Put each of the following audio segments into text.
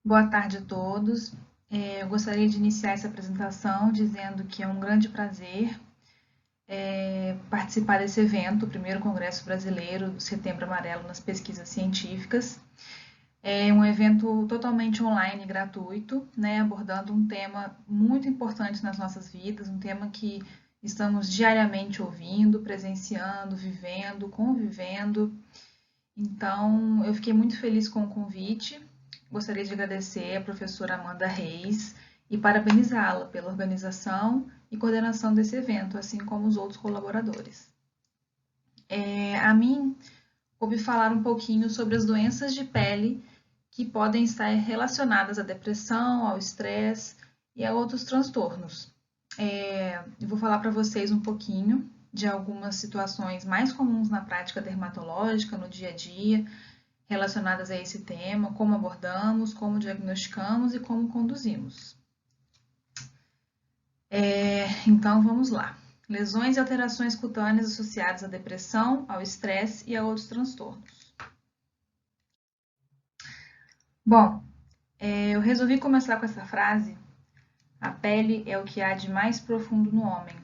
Boa tarde a todos. Eu gostaria de iniciar essa apresentação dizendo que é um grande prazer participar desse evento, o primeiro Congresso Brasileiro do Setembro Amarelo nas Pesquisas Científicas. É um evento totalmente online e gratuito, né, abordando um tema muito importante nas nossas vidas, um tema que estamos diariamente ouvindo, presenciando, vivendo, convivendo. Então, eu fiquei muito feliz com o convite. Gostaria de agradecer a professora Amanda Reis e parabenizá-la pela organização e coordenação desse evento, assim como os outros colaboradores. A mim, coube falar um pouquinho sobre as doenças de pele que podem estar relacionadas à depressão, ao estresse e a outros transtornos. Eu vou falar para vocês um pouquinho de algumas situações mais comuns na prática dermatológica, no dia a dia, relacionadas a esse tema, como abordamos, como diagnosticamos e como conduzimos. Então, vamos lá. Lesões e alterações cutâneas associadas à depressão, ao estresse e a outros transtornos. Bom, eu resolvi começar com essa frase: a pele é o que há de mais profundo no homem,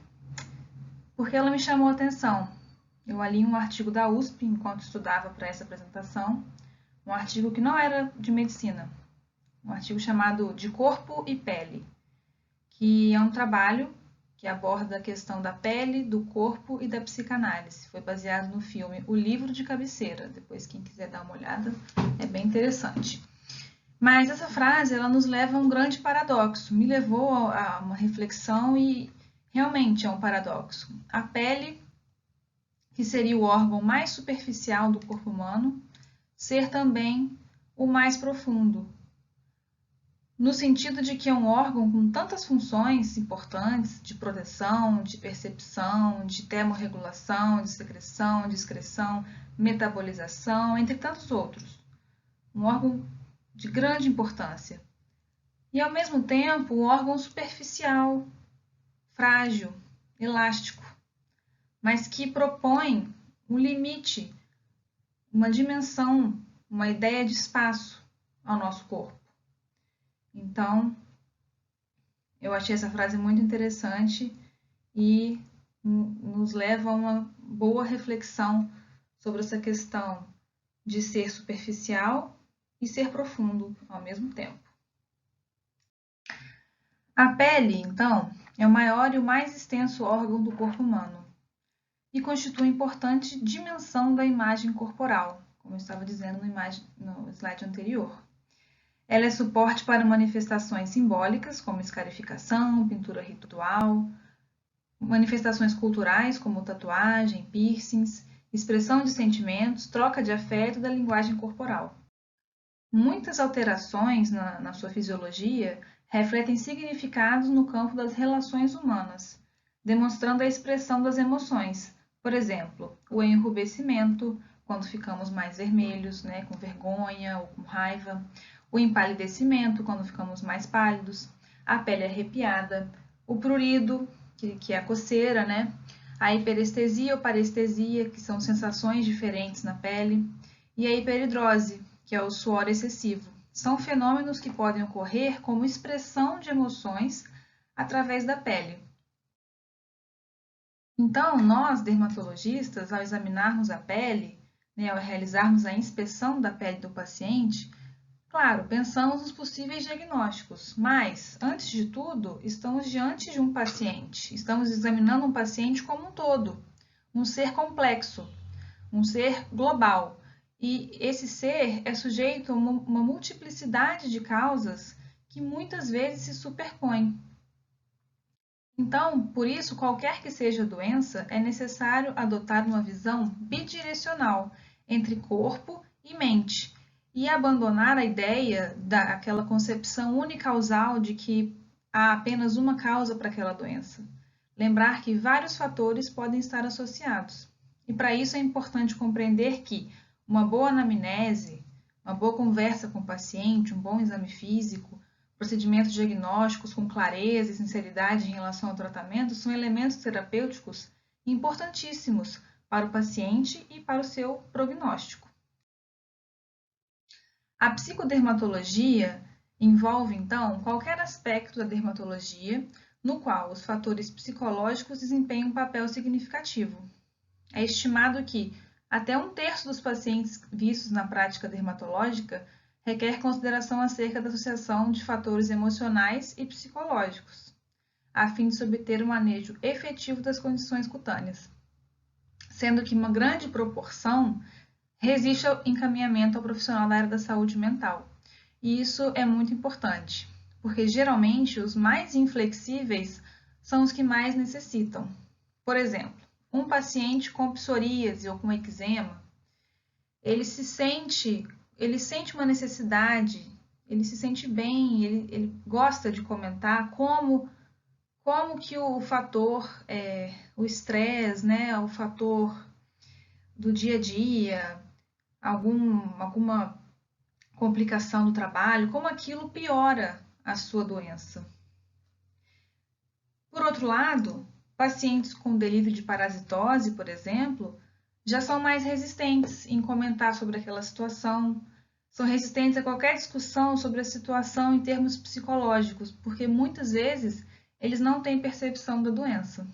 porque ela me chamou a atenção. Eu li um artigo da USP enquanto estudava para essa apresentação, um artigo que não era de medicina, um artigo chamado De Corpo e Pele, que é um trabalho que aborda a questão da pele, do corpo e da psicanálise. Foi baseado no filme O Livro de Cabeceira. Depois, quem quiser dar uma olhada, é bem interessante. Mas essa frase, ela nos leva a um grande paradoxo. Me levou a uma reflexão e realmente é um paradoxo. A pele, que seria o órgão mais superficial do corpo humano, ser também o mais profundo, no sentido de que é um órgão com tantas funções importantes de proteção, de percepção, de termorregulação, de secreção, de excreção, metabolização, entre tantos outros. Um órgão de grande importância. E, ao mesmo tempo, um órgão superficial, frágil, elástico, mas que propõe um limite, uma dimensão, uma ideia de espaço ao nosso corpo. Então, eu achei essa frase muito interessante e nos leva a uma boa reflexão sobre essa questão de ser superficial e ser profundo ao mesmo tempo. A pele, então, é o maior e o mais extenso órgão do corpo humano e constitui importante dimensão da imagem corporal, como eu estava dizendo no slide anterior. Ela é suporte para manifestações simbólicas, como escarificação, pintura ritual, manifestações culturais, como tatuagem, piercings, expressão de sentimentos, troca de afeto da linguagem corporal. Muitas alterações na sua fisiologia refletem significados no campo das relações humanas, demonstrando a expressão das emoções. Por exemplo, o enrubescimento, quando ficamos mais vermelhos, né, com vergonha ou com raiva, o empalidecimento, quando ficamos mais pálidos, a pele arrepiada, o prurido, que é a coceira, né, a hiperestesia ou parestesia, que são sensações diferentes na pele, e a hiperidrose, que é o suor excessivo. São fenômenos que podem ocorrer como expressão de emoções através da pele. Então, nós, dermatologistas, ao examinarmos a pele, né, ao realizarmos a inspeção da pele do paciente, claro, pensamos nos possíveis diagnósticos, mas, antes de tudo, estamos diante de um paciente, estamos examinando um paciente como um todo, um ser complexo, um ser global. E esse ser é sujeito a uma multiplicidade de causas que muitas vezes se superpõem. Então, por isso, qualquer que seja a doença, é necessário adotar uma visão bidirecional entre corpo e mente e abandonar a ideia daquela concepção unicausal de que há apenas uma causa para aquela doença. Lembrar que vários fatores podem estar associados. E para isso é importante compreender que uma boa anamnese, uma boa conversa com o paciente, um bom exame físico, procedimentos diagnósticos com clareza e sinceridade em relação ao tratamento são elementos terapêuticos importantíssimos para o paciente e para o seu prognóstico. A psicodermatologia Envolve, então, qualquer aspecto da dermatologia no qual os fatores psicológicos desempenham um papel significativo. É estimado que até 1/3 dos pacientes vistos na prática dermatológica requer consideração acerca da associação de fatores emocionais e psicológicos, a fim de se obter um manejo efetivo das condições cutâneas, sendo que uma grande proporção resiste ao encaminhamento ao profissional da área da saúde mental. E isso é muito importante, porque geralmente os mais inflexíveis são os que mais necessitam. Por exemplo, um paciente com psoríase ou com eczema, ele sente uma necessidade, ele se sente bem, ele gosta de comentar como que o fator, o estresse, né, o fator do dia a dia, alguma complicação do trabalho, como aquilo piora a sua doença. Por outro lado, pacientes com delírio de parasitose, por exemplo, já são mais resistentes em comentar sobre aquela situação, são resistentes a qualquer discussão sobre a situação em termos psicológicos, porque muitas vezes eles não têm percepção da doença.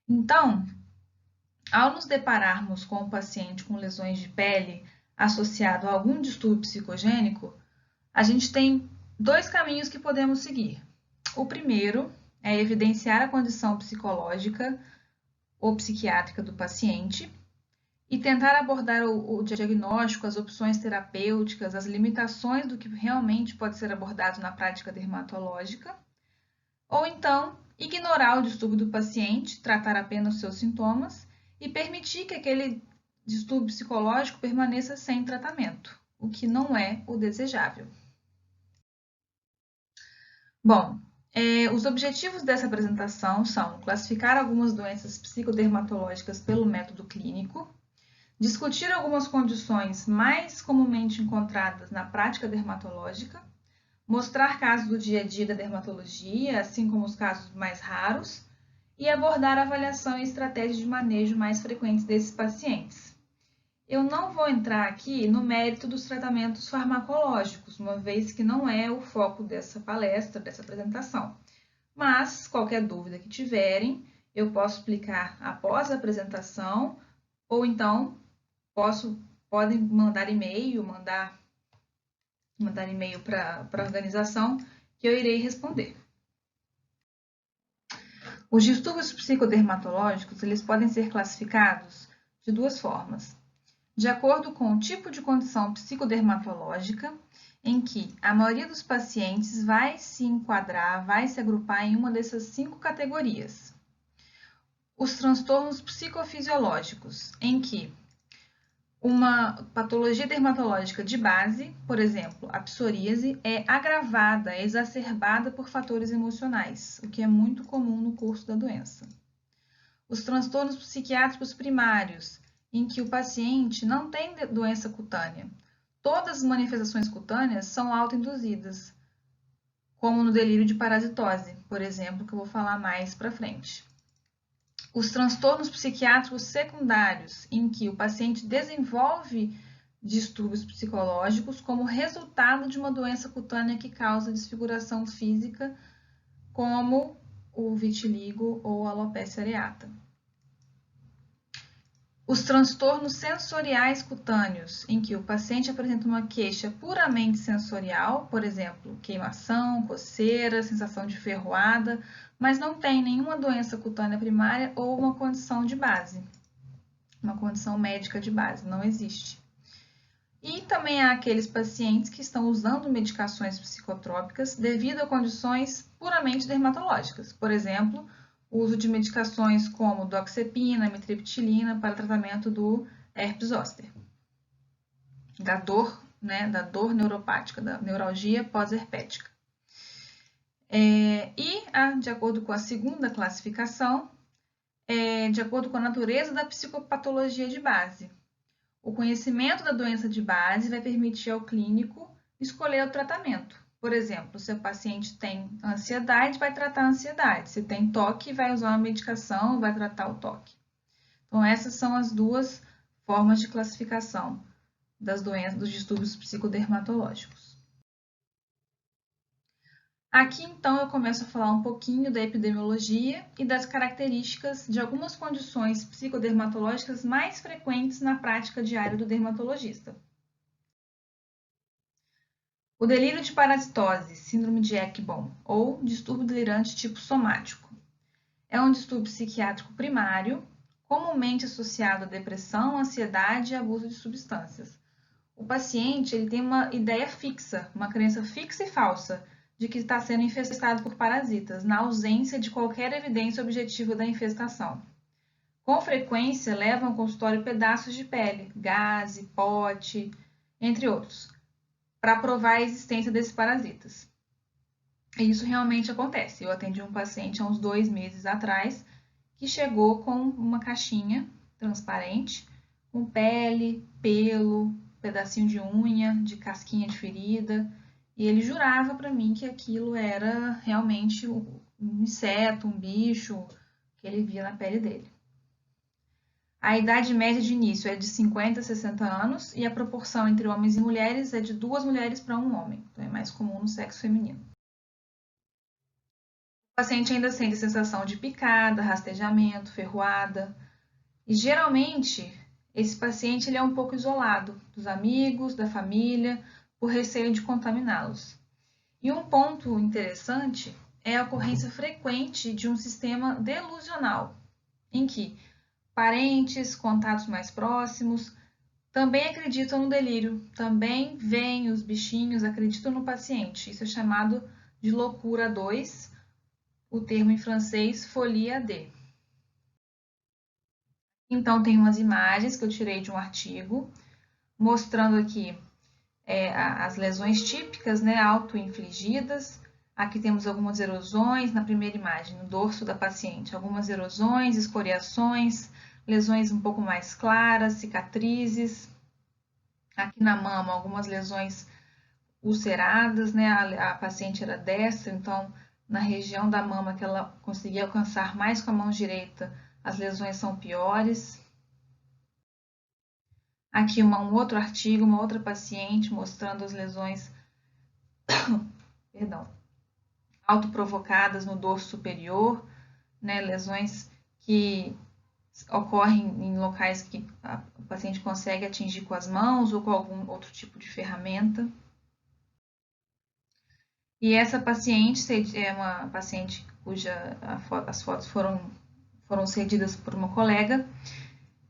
Então, ao nos depararmos com um paciente com lesões de pele associado a algum distúrbio psicogênico, a gente tem 2 caminhos que podemos seguir. O primeiro é evidenciar a condição psicológica ou psiquiátrica do paciente e tentar abordar o diagnóstico, as opções terapêuticas, as limitações do que realmente pode ser abordado na prática dermatológica, ou então ignorar o distúrbio do paciente, tratar apenas os seus sintomas e permitir que aquele distúrbio psicológico permaneça sem tratamento, o que não é o desejável. Bom, os objetivos dessa apresentação são classificar algumas doenças psicodermatológicas pelo método clínico, discutir algumas condições mais comumente encontradas na prática dermatológica, mostrar casos do dia a dia da dermatologia, assim como os casos mais raros, e abordar a avaliação e estratégias de manejo mais frequentes desses pacientes. Eu não vou entrar aqui no mérito dos tratamentos farmacológicos, uma vez que não é o foco dessa palestra, dessa apresentação. Mas, qualquer dúvida que tiverem, eu posso explicar após a apresentação, ou então podem mandar e-mail, mandar e-mail para a organização, que eu irei responder. Os distúrbios psicodermatológicos, eles podem ser classificados de 2 formas. De acordo com o tipo de condição psicodermatológica, em que a maioria dos pacientes vai se enquadrar, vai se agrupar em uma dessas 5 categorias. Os transtornos psicofisiológicos, em que uma patologia dermatológica de base, por exemplo, a psoríase, é agravada, é exacerbada por fatores emocionais, o que é muito comum no curso da doença. Os transtornos psiquiátricos primários, em que o paciente não tem doença cutânea. Todas as manifestações cutâneas são autoinduzidas, como no delírio de parasitose, por exemplo, que eu vou falar mais para frente. Os transtornos psiquiátricos secundários, em que o paciente desenvolve distúrbios psicológicos como resultado de uma doença cutânea que causa desfiguração física, como o vitiligo ou a alopecia areata. Os transtornos sensoriais cutâneos, em que o paciente apresenta uma queixa puramente sensorial, por exemplo, queimação, coceira, sensação de ferroada, mas não tem nenhuma doença cutânea primária ou uma condição de base, uma condição médica de base, não existe. E também há aqueles pacientes que estão usando medicações psicotrópicas devido a condições puramente dermatológicas, por exemplo, o uso de medicações como doxepina, mitriptilina para tratamento do herpes zoster, da dor neuropática, da neuralgia pós-herpética. De acordo com a segunda classificação, de acordo com a natureza da psicopatologia de base. O conhecimento da doença de base vai permitir ao clínico escolher o tratamento. Por exemplo, se o paciente tem ansiedade, vai tratar a ansiedade. Se tem toque, vai usar uma medicação, vai tratar o toque. Então, essas são as 2 formas de classificação das doenças, dos distúrbios psicodermatológicos. Aqui, então, eu começo a falar um pouquinho da epidemiologia e das características de algumas condições psicodermatológicas mais frequentes na prática diária do dermatologista. O delírio de parasitose, síndrome de Ekbom, ou distúrbio delirante tipo somático, é um distúrbio psiquiátrico primário, comumente associado à depressão, ansiedade e abuso de substâncias. O paciente ele tem uma ideia fixa, uma crença fixa e falsa, de que está sendo infestado por parasitas, na ausência de qualquer evidência objetiva da infestação. Com frequência, levam ao consultório pedaços de pele, gaze, pote, entre outros, para provar a existência desses parasitas. E isso realmente acontece. Eu atendi um paciente há uns 2 meses atrás que chegou com uma caixinha transparente, com pele, pelo, pedacinho de unha, de casquinha de ferida, e ele jurava para mim que aquilo era realmente um inseto, um bicho que ele via na pele dele. A idade média de início é de 50 a 60 anos e a proporção entre homens e mulheres é de 2 mulheres para 1 homem, então é mais comum no sexo feminino. O paciente ainda sente a sensação de picada, rastejamento, ferroada, e geralmente esse paciente ele é um pouco isolado dos amigos, da família, por receio de contaminá-los. E um ponto interessante é a ocorrência frequente de um sistema delusional, em que parentes, contatos mais próximos, também acreditam no delírio, também veem os bichinhos, acreditam no paciente. Isso é chamado de loucura 2, o termo em francês folie à deux. Então, tem umas imagens que eu tirei de um artigo, mostrando aqui as lesões típicas, né, auto-infligidas. Aqui temos algumas erosões na primeira imagem, no dorso da paciente. Algumas erosões, escoriações, lesões um pouco mais claras, cicatrizes. Aqui na mama, algumas lesões ulceradas, né? A paciente era destra, então na região da mama que ela conseguia alcançar mais com a mão direita, as lesões são piores. Aqui um outro artigo, uma outra paciente mostrando as lesões autoprovocadas no dorso superior, né, lesões que ocorrem em locais que o paciente consegue atingir com as mãos ou com algum outro tipo de ferramenta. E essa paciente é uma paciente cuja as fotos foram cedidas por uma colega.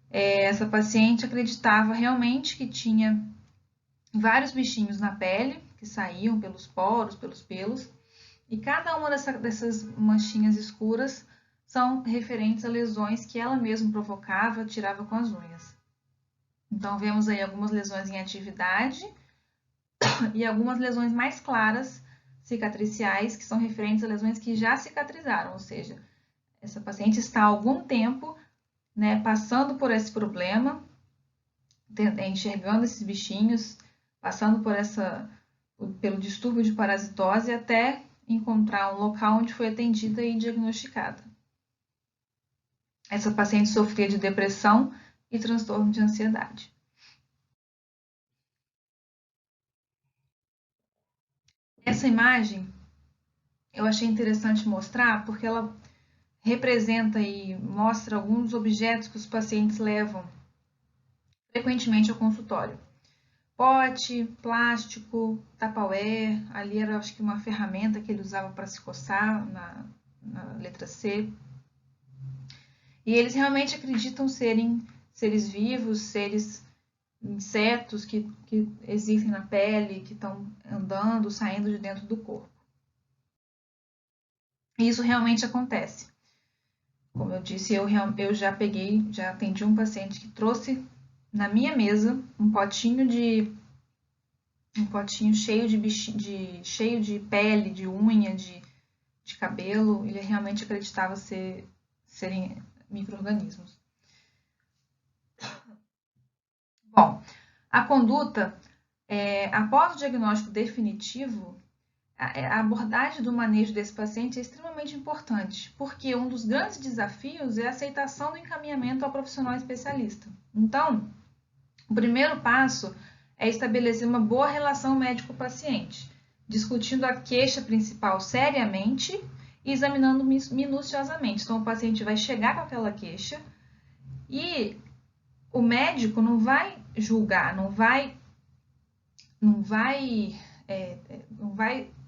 Essa paciente acreditava realmente que tinha vários bichinhos na pele, que saíam pelos poros, pelos pelos, e cada uma dessas manchinhas escuras são referentes a lesões que ela mesma provocava, tirava com as unhas. Então, vemos aí algumas lesões em atividade e algumas lesões mais claras, cicatriciais, que são referentes a lesões que já cicatrizaram, ou seja, essa paciente está há algum tempo, né, passando por esse problema, enxergando esses bichinhos, passando pelo distúrbio de parasitose até encontrar um local onde foi atendida e diagnosticada. Essa paciente sofria de depressão e transtorno de ansiedade. Essa imagem eu achei interessante mostrar porque ela representa e mostra alguns objetos que os pacientes levam frequentemente ao consultório. Pote, plástico, tupperware, ali era acho que uma ferramenta que ele usava para se coçar na letra C. E eles realmente acreditam serem seres vivos, seres insetos que existem na pele, que estão andando, saindo de dentro do corpo. E isso realmente acontece. Como eu disse, eu já atendi um paciente que trouxe na minha mesa um potinho cheio de pele, de unha, de cabelo. Ele realmente acreditava serem micro-organismos. Bom, a conduta, após o diagnóstico definitivo, a abordagem do manejo desse paciente é extremamente importante, porque um dos grandes desafios é a aceitação do encaminhamento ao profissional especialista. Então, o primeiro passo é estabelecer uma boa relação médico-paciente. discutindo a queixa principal seriamente e examinando minuciosamente. Então, o paciente vai chegar com aquela queixa e o médico não vai julgar, não vai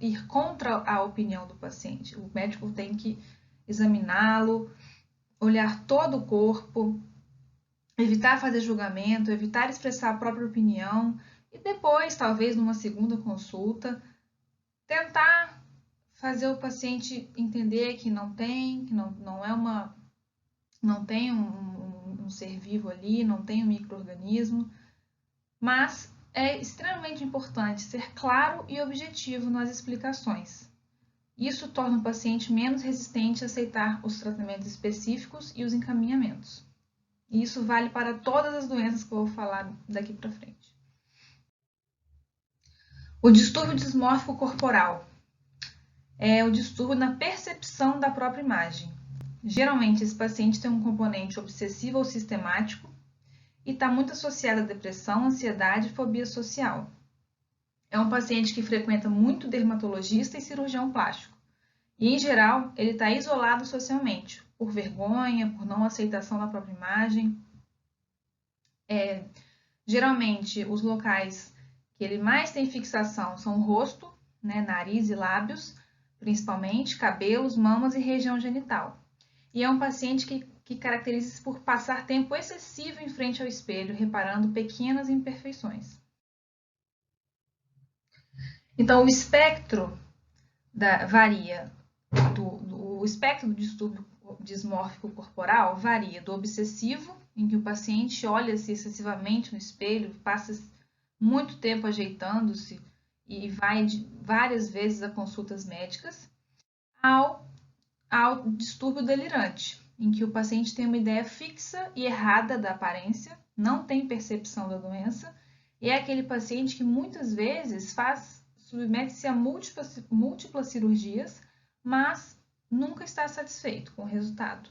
ir contra a opinião do paciente. O médico tem que examiná-lo, olhar todo o corpo, evitar fazer julgamento, evitar expressar a própria opinião e depois, talvez numa segunda consulta, tentar fazer o paciente entender que não tem um ser vivo ali, não tem um micro-organismo, mas é extremamente importante ser claro e objetivo nas explicações. Isso torna o paciente menos resistente a aceitar os tratamentos específicos e os encaminhamentos. E isso vale para todas as doenças que eu vou falar daqui para frente. O distúrbio dismórfico corporal é o distúrbio na percepção da própria imagem. Geralmente, esse paciente tem um componente obsessivo ou sistemático e está muito associado à depressão, ansiedade e fobia social. É um paciente que frequenta muito dermatologista e cirurgião plástico. E, em geral, ele está isolado socialmente, por vergonha, por não aceitação da própria imagem. Geralmente, os locais que ele mais tem fixação são o rosto, né, nariz e lábios, principalmente, cabelos, mamas e região genital. E é um paciente que caracteriza-se por passar tempo excessivo em frente ao espelho, reparando pequenas imperfeições. Então, o espectro varia o espectro do distúrbio dismórfico corporal varia do obsessivo, em que o paciente olha-se excessivamente no espelho, passa muito tempo ajeitando-se e vai várias vezes a consultas médicas, ao distúrbio delirante, em que o paciente tem uma ideia fixa e errada da aparência, não tem percepção da doença, e é aquele paciente que muitas vezes submete-se a múltiplas cirurgias, mas nunca está satisfeito com o resultado.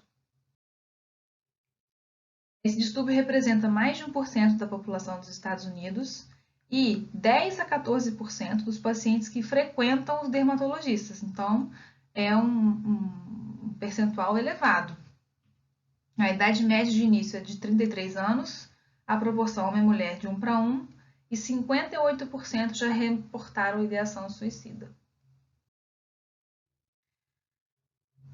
Esse distúrbio representa mais de 1% da população dos Estados Unidos e 10 a 14% dos pacientes que frequentam os dermatologistas. Então, é um percentual elevado. A idade média de início é de 33 anos, a proporção homem-mulher de 1 para 1 e 58% já reportaram ideação suicida.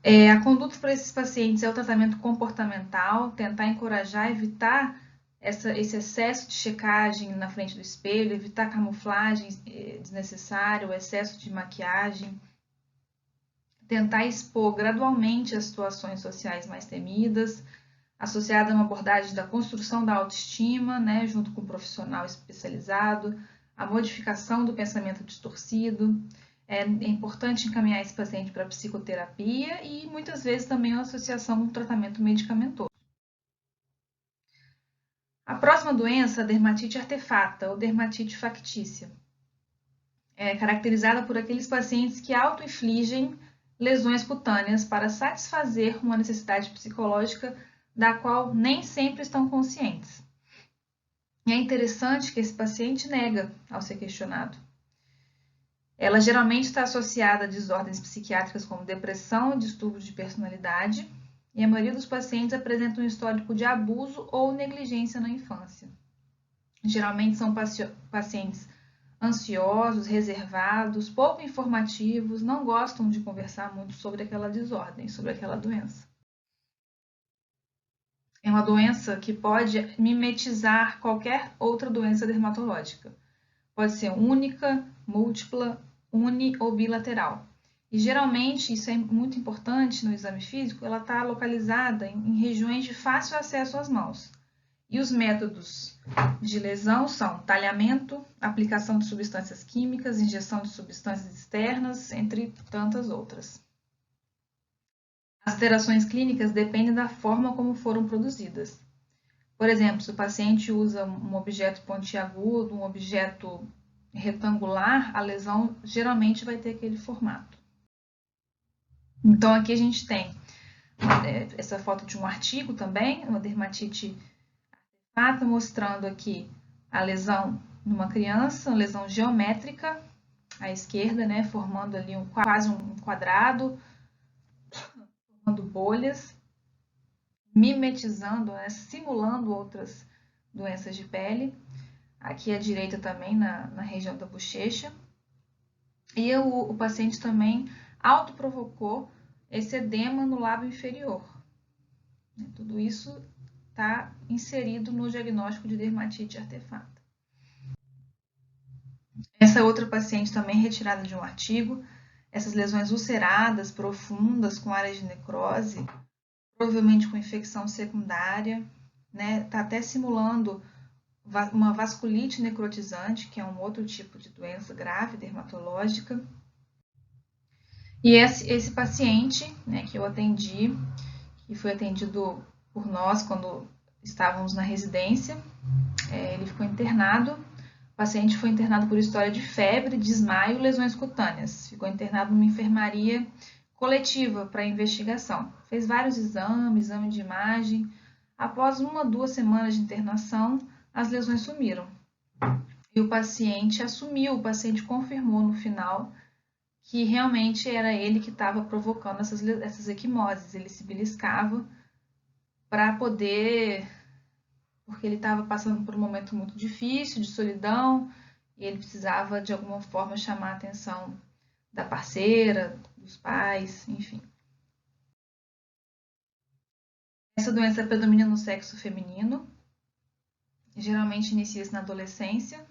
A conduta para esses pacientes é o tratamento comportamental, tentar encorajar, evitar esse excesso de checagem na frente do espelho, evitar camuflagem desnecessária, o excesso de maquiagem, tentar expor gradualmente as situações sociais mais temidas, associada a uma abordagem da construção da autoestima, né, junto com um profissional especializado, a modificação do pensamento distorcido. É importante encaminhar esse paciente para psicoterapia e muitas vezes também uma associação com tratamento medicamentoso. A próxima doença, a dermatite artefata ou dermatite factícia, é caracterizada por aqueles pacientes que autoinfligem lesões cutâneas para satisfazer uma necessidade psicológica da qual nem sempre estão conscientes. E é interessante que esse paciente nega ao ser questionado. Ela geralmente está associada a desordens psiquiátricas como depressão e distúrbios de personalidade, e a maioria dos pacientes apresenta um histórico de abuso ou negligência na infância. Geralmente são pacientes ansiosos, reservados, pouco informativos, não gostam de conversar muito sobre aquela desordem, sobre aquela doença. É uma doença que pode mimetizar qualquer outra doença dermatológica. Pode ser única, múltipla, uni ou bilateral. E geralmente, isso é muito importante no exame físico, ela está localizada em regiões de fácil acesso às mãos. E os métodos de lesão são talhamento, aplicação de substâncias químicas, injeção de substâncias externas, entre tantas outras. As alterações clínicas dependem da forma como foram produzidas. Por exemplo, se o paciente usa um objeto pontiagudo, um objeto retangular, a lesão geralmente vai ter aquele formato. Então, aqui a gente tem essa foto de um artigo também, uma dermatite artefata, mostrando aqui a lesão numa criança, uma lesão geométrica, à esquerda, né, formando ali quase um quadrado, formando bolhas, mimetizando, né, simulando outras doenças de pele. Aqui à direita também, na região da bochecha. E o paciente também autoprovocou esse edema no lábio inferior. Tudo isso está inserido no diagnóstico de dermatite artefata. Essa outra paciente também retirada de um artigo, essas lesões ulceradas, profundas, com áreas de necrose, provavelmente com infecção secundária, né? Tá até simulando uma vasculite necrotizante, que é um outro tipo de doença grave dermatológica. E esse paciente, né, que eu atendi, que foi atendido por nós quando estávamos na residência, ele ficou internado. O paciente foi internado por história de febre, desmaio e lesões cutâneas. Ficou internado numa enfermaria coletiva para investigação. Fez vários exames, exame de imagem. Após 1 ou 2 semanas de internação, as lesões sumiram. E o paciente assumiu, o paciente confirmou no final que realmente era ele que estava provocando essas equimoses. Ele se beliscava para poder, porque ele estava passando por um momento muito difícil, de solidão, e ele precisava de alguma forma chamar a atenção da parceira, dos pais, enfim. Essa doença predomina no sexo feminino, geralmente inicia-se na adolescência,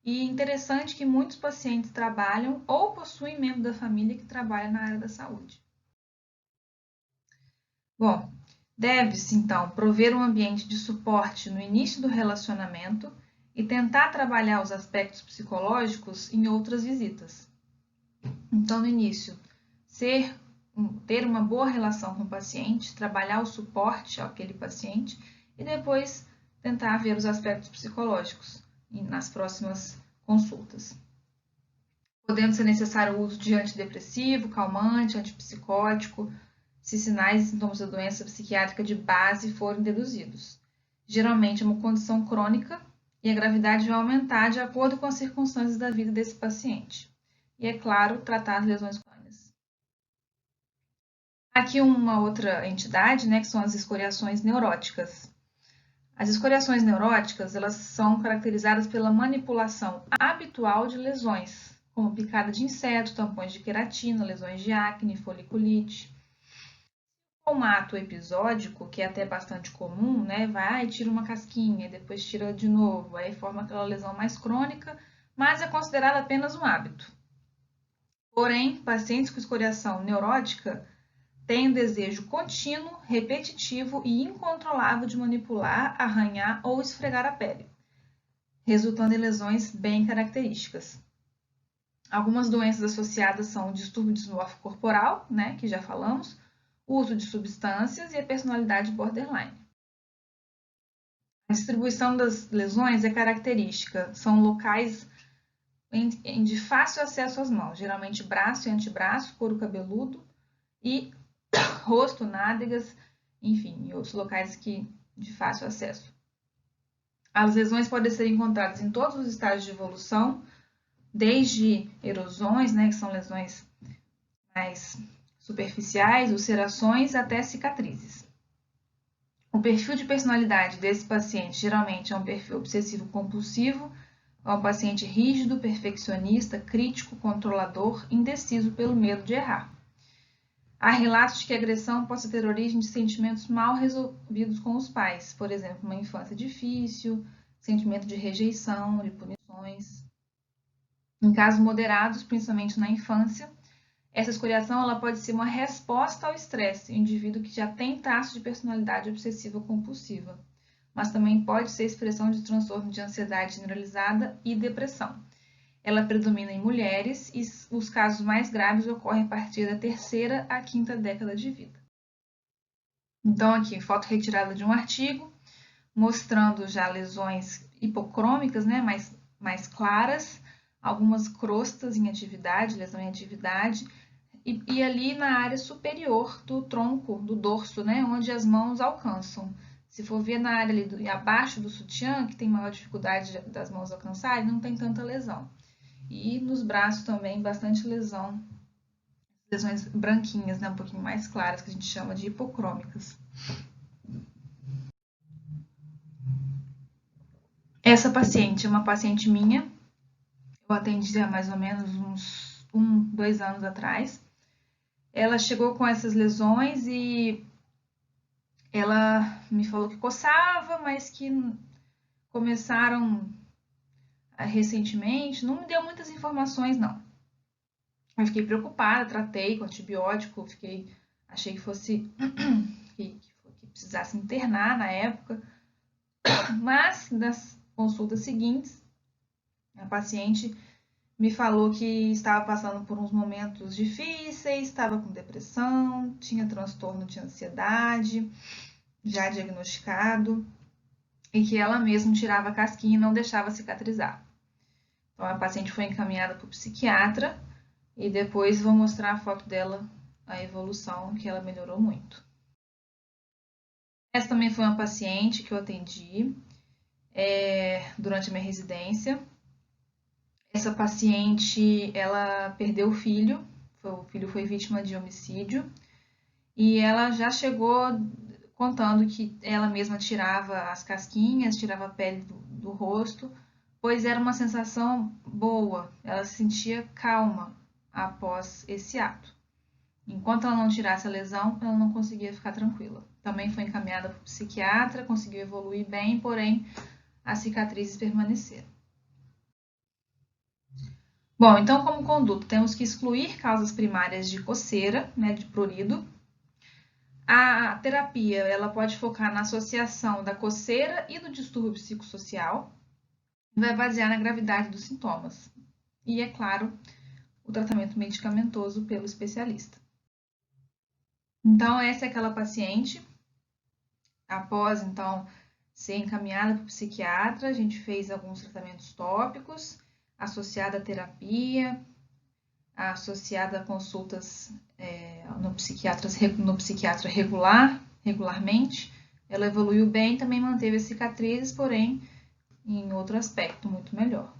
e interessante que muitos pacientes trabalham ou possuem membro da família que trabalha na área da saúde. Bom, deve-se então prover um ambiente de suporte no início do relacionamento e tentar trabalhar os aspectos psicológicos em outras visitas. Então, no início, ter uma boa relação com o paciente, trabalhar o suporte àquele paciente e depois tentar ver os aspectos psicológicos nas próximas consultas. Podendo ser necessário o uso de antidepressivo, calmante, antipsicótico, se sinais e sintomas da doença psiquiátrica de base forem deduzidos. Geralmente é uma condição crônica e a gravidade vai aumentar de acordo com as circunstâncias da vida desse paciente. E, é claro, tratar as lesões cutâneas. Aqui uma outra entidade, né, que são as escoriações neuróticas. As escoriações neuróticas, elas são caracterizadas pela manipulação habitual de lesões, como picada de inseto, tampões de queratina, lesões de acne, foliculite. O formato episódico, que é até bastante comum, né, vai e tira uma casquinha, depois tira de novo, aí forma aquela lesão mais crônica, mas é considerada apenas um hábito. Porém, pacientes com escoriação neurótica têm um desejo contínuo, repetitivo e incontrolável de manipular, arranhar ou esfregar a pele, resultando em lesões bem características. Algumas doenças associadas são o distúrbio dismórfico corporal, né, que já falamos, o uso de substâncias e a personalidade borderline. A distribuição das lesões é característica, são locais de fácil acesso às mãos, geralmente braço e antebraço, couro cabeludo e rosto, nádegas, enfim, outros locais de fácil acesso. As lesões podem ser encontradas em todos os estágios de evolução, desde erosões, né, que são lesões mais superficiais, ulcerações, até cicatrizes. O perfil de personalidade desse paciente geralmente é um perfil obsessivo-compulsivo, é um paciente rígido, perfeccionista, crítico, controlador, indeciso pelo medo de errar. Há relatos de que a agressão possa ter origem de sentimentos mal resolvidos com os pais, por exemplo, uma infância difícil, sentimento de rejeição, de punições. Em casos moderados, principalmente na infância, essa escoriação ela pode ser uma resposta ao estresse, um indivíduo que já tem traços de personalidade obsessiva compulsiva, mas também pode ser expressão de transtorno de ansiedade generalizada e depressão. Ela predomina em mulheres e os casos mais graves ocorrem a partir da 3ª à 5ª década de vida. Então, aqui, foto retirada de um artigo, mostrando já lesões hipocrômicas, né, mais claras, algumas crostas em atividade, lesão em atividade, e ali na área superior do tronco, do dorso, né, onde as mãos alcançam. Se for ver na área ali abaixo do sutiã, que tem maior dificuldade das mãos alcançarem, não tem tanta lesão. E nos braços também, bastante lesão, lesões branquinhas, né, um pouquinho mais claras, que a gente chama de hipocrômicas. Essa paciente é uma paciente minha, eu atendi há mais ou menos uns 2 anos atrás. Ela chegou com essas lesões e ela me falou que coçava, mas que começaram recentemente. Não me deu muitas informações, não. Eu fiquei preocupada, tratei com antibiótico, achei que fosse que precisasse internar na época, mas nas consultas seguintes, a paciente me falou que estava passando por uns momentos difíceis, estava com depressão, tinha transtorno de ansiedade, já diagnosticado, e que ela mesma tirava a casquinha e não deixava cicatrizar. Então a paciente foi encaminhada para o psiquiatra e depois vou mostrar a foto dela, a evolução, que ela melhorou muito. Essa também foi uma paciente que eu atendi durante a minha residência. Essa paciente, ela perdeu o filho foi vítima de homicídio, e ela já chegou contando que ela mesma tirava as casquinhas, tirava a pele do rosto, pois era uma sensação boa, ela se sentia calma após esse ato. Enquanto ela não tirasse a lesão, ela não conseguia ficar tranquila. Também foi encaminhada para o psiquiatra, conseguiu evoluir bem, porém as cicatrizes permaneceram. Bom, então como conduta, temos que excluir causas primárias de coceira, né, de prurido. A terapia, ela pode focar na associação da coceira e do distúrbio psicossocial, vai basear na gravidade dos sintomas. E, é claro, o tratamento medicamentoso pelo especialista. Então, essa é aquela paciente, após, então, ser encaminhada para o psiquiatra, a gente fez alguns tratamentos tópicos, associada à terapia, associada a consultas no psiquiatra regularmente. Ela evoluiu bem, também manteve as cicatrizes, porém em outro aspecto muito melhor.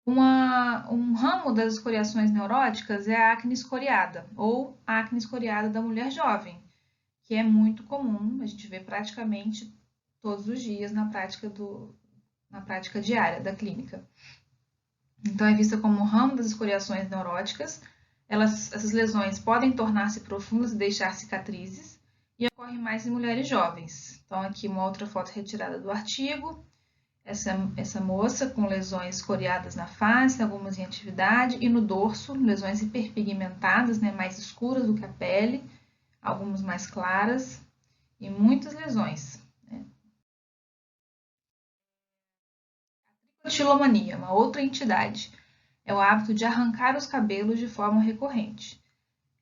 Um ramo das escoriações neuróticas é a acne escoriada, ou a acne escoriada da mulher jovem, que é muito comum, a gente vê praticamente todos os dias na prática diária da clínica. Então, é vista como um ramo das escoriações neuróticas. Essas lesões podem tornar-se profundas e deixar cicatrizes, e ocorrem mais em mulheres jovens. Então, aqui uma outra foto retirada do artigo. Essa moça com lesões escoriadas na face, algumas em atividade, e no dorso, lesões hiperpigmentadas, né, mais escuras do que a pele, algumas mais claras, e muitas lesões. A tricotillomania, uma outra entidade, é o hábito de arrancar os cabelos de forma recorrente.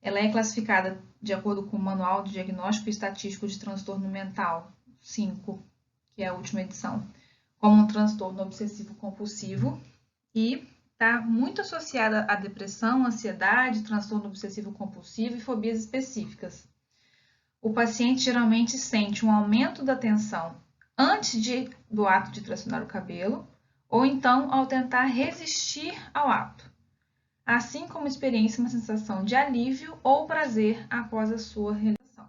Ela é classificada de acordo com o Manual de Diagnóstico e Estatístico de Transtorno Mental 5, que é a última edição, como um transtorno obsessivo-compulsivo e está muito associada à depressão, ansiedade, transtorno obsessivo-compulsivo e fobias específicas. O paciente geralmente sente um aumento da tensão antes do ato de tracionar o cabelo ou então ao tentar resistir ao ato, assim como experiência uma sensação de alívio ou prazer após a sua realização.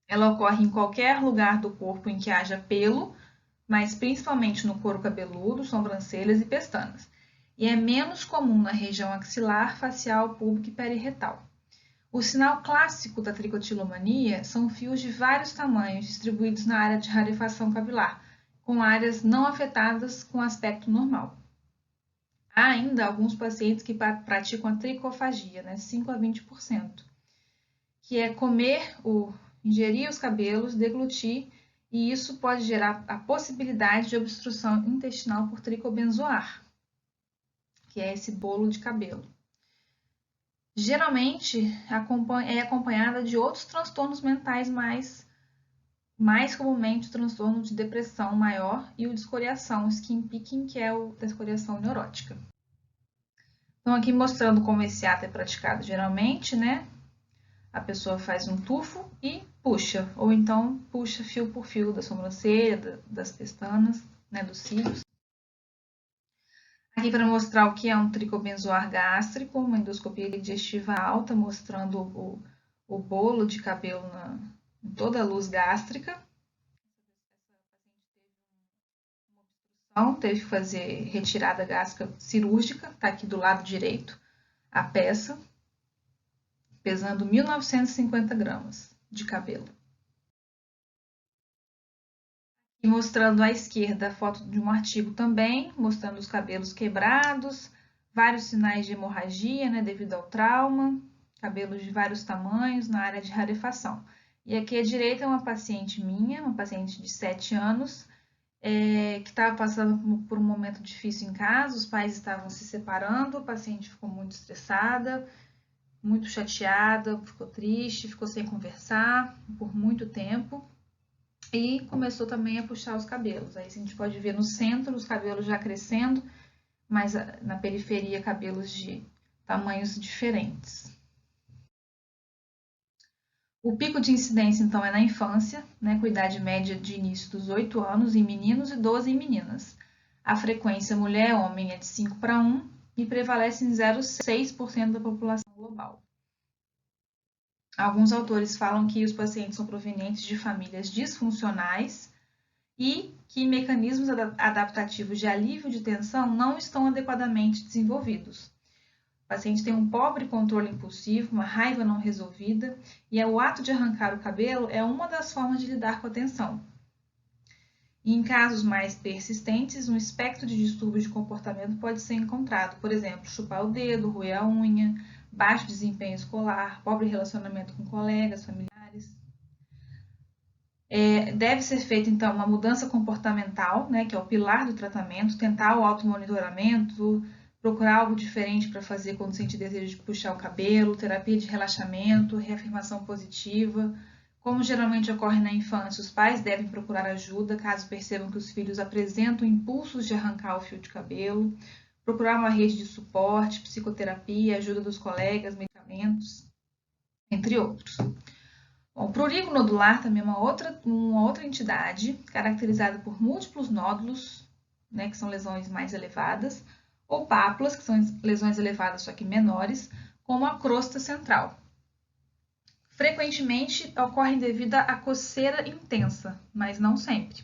Ela ocorre em qualquer lugar do corpo em que haja pelo, mas principalmente no couro cabeludo, sobrancelhas e pestanas, e é menos comum na região axilar, facial, púbica e periretal. O sinal clássico da tricotillomania são fios de vários tamanhos distribuídos na área de rarefação capilar, com áreas não afetadas com aspecto normal. Há ainda alguns pacientes que praticam a tricofagia, né, 5 a 20%, que é ingerir os cabelos, deglutir, e isso pode gerar a possibilidade de obstrução intestinal por tricobenzoar, que é esse bolo de cabelo. Geralmente é acompanhada de outros transtornos mentais mais comumente o transtorno de depressão maior e o de escoriação, o skin picking, que é o da escoriação neurótica. Então, aqui mostrando como esse ato é praticado geralmente, né? A pessoa faz um tufo e puxa, ou então puxa fio por fio da sobrancelha, das pestanas, né, dos cílios. Aqui para mostrar o que é um tricobenzoar gástrico, uma endoscopia digestiva alta, mostrando o bolo de cabelo em toda a luz gástrica. Então, teve que fazer retirada gástrica cirúrgica, está aqui do lado direito a peça, pesando 1.950 gramas de cabelo. E mostrando à esquerda a foto de um artigo também, mostrando os cabelos quebrados, vários sinais de hemorragia, né, devido ao trauma, cabelos de vários tamanhos na área de rarefação. E aqui à direita é uma paciente minha, uma paciente de 7 anos, que estava passando por um momento difícil em casa, os pais estavam se separando, a paciente ficou muito estressada, muito chateada, ficou triste, ficou sem conversar por muito tempo e começou também a puxar os cabelos. Aí a gente pode ver no centro os cabelos já crescendo, mas na periferia cabelos de tamanhos diferentes. O pico de incidência, então, é na infância, né, com idade média de início dos 8 anos em meninos e 12 em meninas. A frequência mulher-homem é de 5 para 1 e prevalece em 0,6% da população global. Alguns autores falam que os pacientes são provenientes de famílias disfuncionais e que mecanismos adaptativos de alívio de tensão não estão adequadamente desenvolvidos. O paciente tem um pobre controle impulsivo, uma raiva não resolvida, e o ato de arrancar o cabelo é uma das formas de lidar com a tensão. E em casos mais persistentes, um espectro de distúrbios de comportamento pode ser encontrado, por exemplo, chupar o dedo, roer a unha, baixo desempenho escolar, pobre relacionamento com colegas, familiares. Deve ser feita, então, uma mudança comportamental, né, que é o pilar do tratamento, tentar o automonitoramento, procurar algo diferente para fazer quando sente desejo de puxar o cabelo, terapia de relaxamento, reafirmação positiva. Como geralmente ocorre na infância, os pais devem procurar ajuda caso percebam que os filhos apresentam impulsos de arrancar o fio de cabelo, procurar uma rede de suporte, psicoterapia, ajuda dos colegas, medicamentos, entre outros. Bom, o prurigo nodular também é uma outra entidade caracterizada por múltiplos nódulos, né, que são lesões mais elevadas, ou pápulas, que são lesões elevadas, só que menores, como a crosta central. Frequentemente ocorrem devido à coceira intensa, mas não sempre.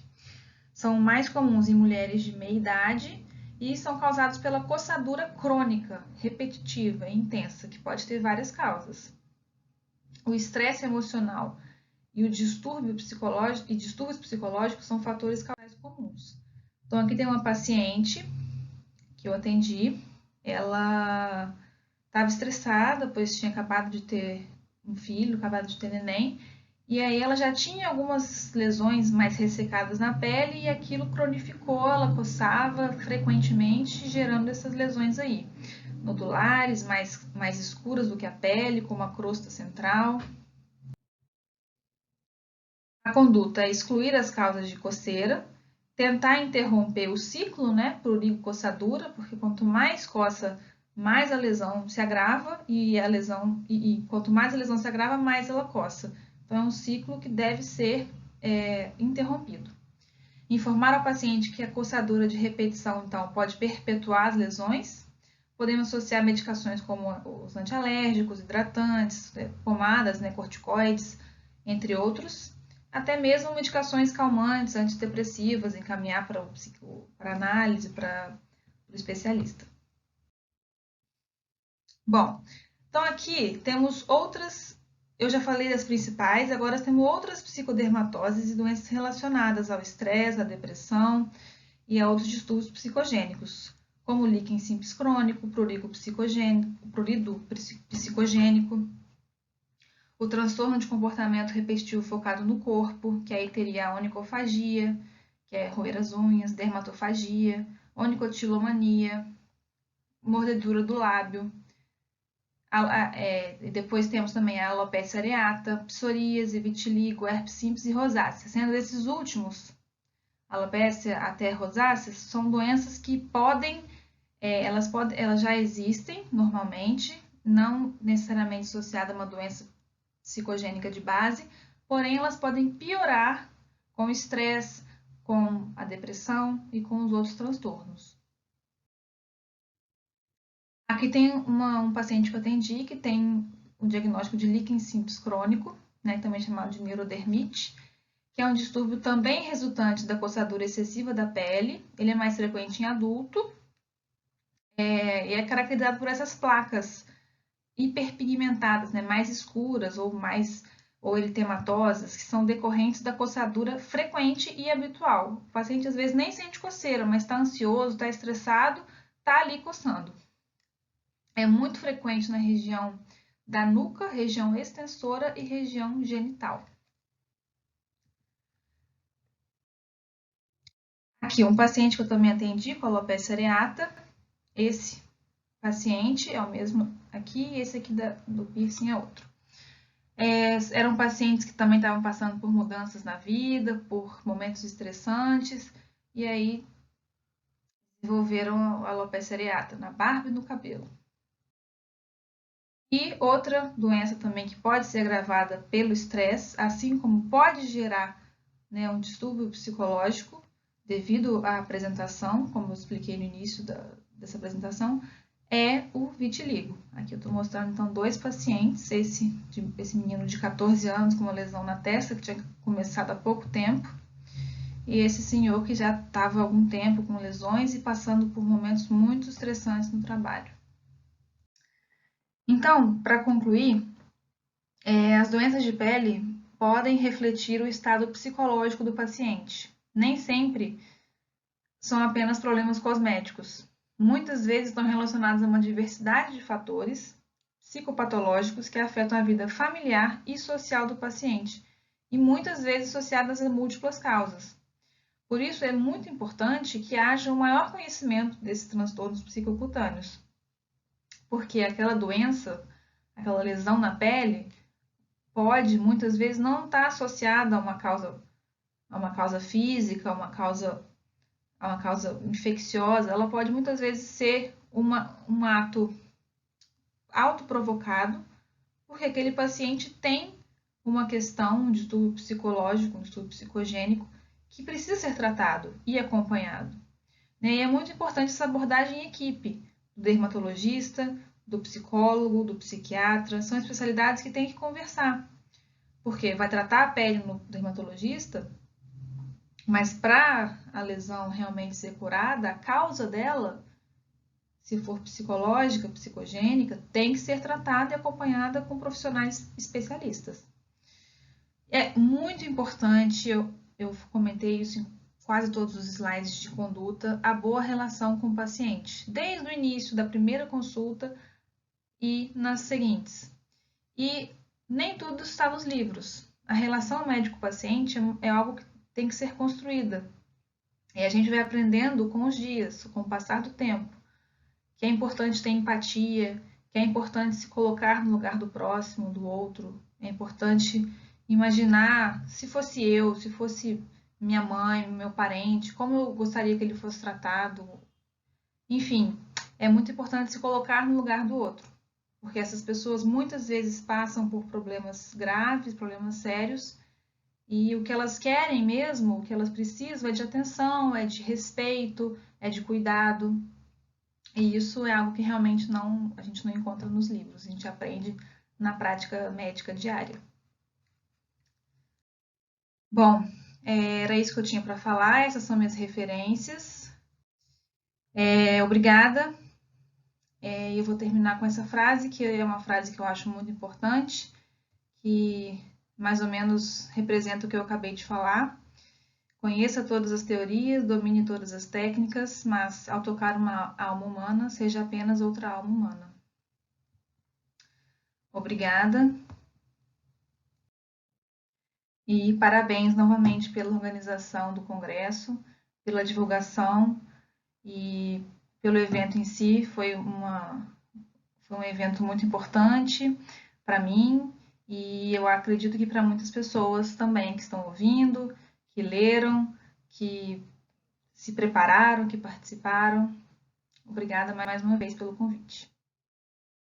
São mais comuns em mulheres de meia idade e são causados pela coçadura crônica, repetitiva e intensa, que pode ter várias causas. O estresse emocional e o distúrbios psicológicos são fatores causais comuns. Então, aqui tem uma paciente que eu atendi, ela estava estressada, pois tinha acabado de ter um filho, acabado de ter neném, e aí ela já tinha algumas lesões mais ressecadas na pele e aquilo cronificou, ela coçava frequentemente, gerando essas lesões aí. Nodulares, mais escuras do que a pele, como a crosta central. A conduta é excluir as causas de coceira, tentar interromper o ciclo, né, prurigo-coçadura, porque quanto mais coça, mais a lesão se agrava e quanto mais a lesão se agrava, mais ela coça. Então é um ciclo que deve ser interrompido. Informar ao paciente que a coçadura de repetição, então, pode perpetuar as lesões. Podemos associar medicações como os antialérgicos, hidratantes, pomadas, né, corticoides, entre outros. Até mesmo medicações calmantes, antidepressivas, encaminhar para análise, para o especialista. Bom, então aqui temos outras, eu já falei das principais, agora temos outras psicodermatoses e doenças relacionadas ao estresse, à depressão e a outros distúrbios psicogênicos, como o líquen simples crônico, prurido psicogênico, o transtorno de comportamento repetitivo focado no corpo, que aí teria a onicofagia, que é roer as unhas, dermatofagia, onicotilomania, mordedura do lábio. Depois temos também a alopecia areata, psoríase, vitiligo, herpes simples e rosácea. Sendo esses últimos, alopecia até rosácea, são doenças que elas já existem normalmente, não necessariamente associada a uma doença psicogênica de base, porém elas podem piorar com o estresse, com a depressão e com os outros transtornos. Aqui tem um paciente que eu atendi que tem o diagnóstico de líquen simples crônico, né, também chamado de neurodermite, que é um distúrbio também resultante da coçadura excessiva da pele. Ele é mais frequente em adulto e é caracterizado por essas placas hiperpigmentadas, né, mais escuras ou eritematosas, que são decorrentes da coçadura frequente e habitual. O paciente às vezes nem sente coceira, mas está ansioso, está estressado, está ali coçando. É muito frequente na região da nuca, região extensora e região genital. Aqui, um paciente que eu também atendi com alopecia areata. Esse paciente é o mesmo aqui e esse aqui do piercing é outro. Eram pacientes que também estavam passando por mudanças na vida, por momentos estressantes, e aí desenvolveram a alopecia areata na barba e no cabelo. E outra doença também que pode ser agravada pelo estresse, assim como pode gerar, né, um distúrbio psicológico devido à apresentação, como eu expliquei no início dessa apresentação, é o vitiligo. Aqui eu estou mostrando então dois pacientes, esse menino de 14 anos com uma lesão na testa que tinha começado há pouco tempo, e esse senhor que já estava há algum tempo com lesões e passando por momentos muito estressantes no trabalho. Então, para concluir, as doenças de pele podem refletir o estado psicológico do paciente. Nem sempre são apenas problemas cosméticos. Muitas vezes estão relacionados a uma diversidade de fatores psicopatológicos que afetam a vida familiar e social do paciente, e muitas vezes associadas a múltiplas causas. Por isso, é muito importante que haja um maior conhecimento desses transtornos psicocutâneos, porque aquela doença, aquela lesão na pele, pode muitas vezes não estar associada a uma causa física, a uma causa infecciosa, ela pode muitas vezes ser um ato autoprovocado, porque aquele paciente tem uma questão, um distúrbio psicológico, um distúrbio psicogênico, que precisa ser tratado e acompanhado. E é muito importante essa abordagem em equipe, do dermatologista, do psicólogo, do psiquiatra, são especialidades que têm que conversar, porque vai tratar a pele no dermatologista, mas para a lesão realmente ser curada, a causa dela, se for psicológica, psicogênica, tem que ser tratada e acompanhada com profissionais especialistas. É muito importante, eu comentei isso em quase todos os slides de conduta, a boa relação com o paciente, desde o início da primeira consulta e nas seguintes. E nem tudo está nos livros. A relação médico-paciente é algo que tem que ser construída. E a gente vai aprendendo com os dias, com o passar do tempo, que é importante ter empatia, que é importante se colocar no lugar do próximo, do outro, é importante imaginar se fosse eu, se fosse minha mãe, meu parente, como eu gostaria que ele fosse tratado. Enfim, é muito importante se colocar no lugar do outro, porque essas pessoas muitas vezes passam por problemas graves, problemas sérios, e o que elas querem mesmo, o que elas precisam é de atenção, é de respeito, é de cuidado. E isso é algo que realmente a gente não encontra nos livros, a gente aprende na prática médica diária. Bom, era isso que eu tinha para falar, essas são minhas referências. Obrigada. Eu vou terminar com essa frase, que é uma frase que eu acho muito importante, que mais ou menos representa o que eu acabei de falar. Conheça todas as teorias, domine todas as técnicas, mas ao tocar uma alma humana, seja apenas outra alma humana. Obrigada. E parabéns novamente pela organização do congresso, pela divulgação e pelo evento em si. Foi um evento muito importante para mim e eu acredito que para muitas pessoas também que estão ouvindo, que leram, que se prepararam, que participaram. Obrigada mais uma vez pelo convite.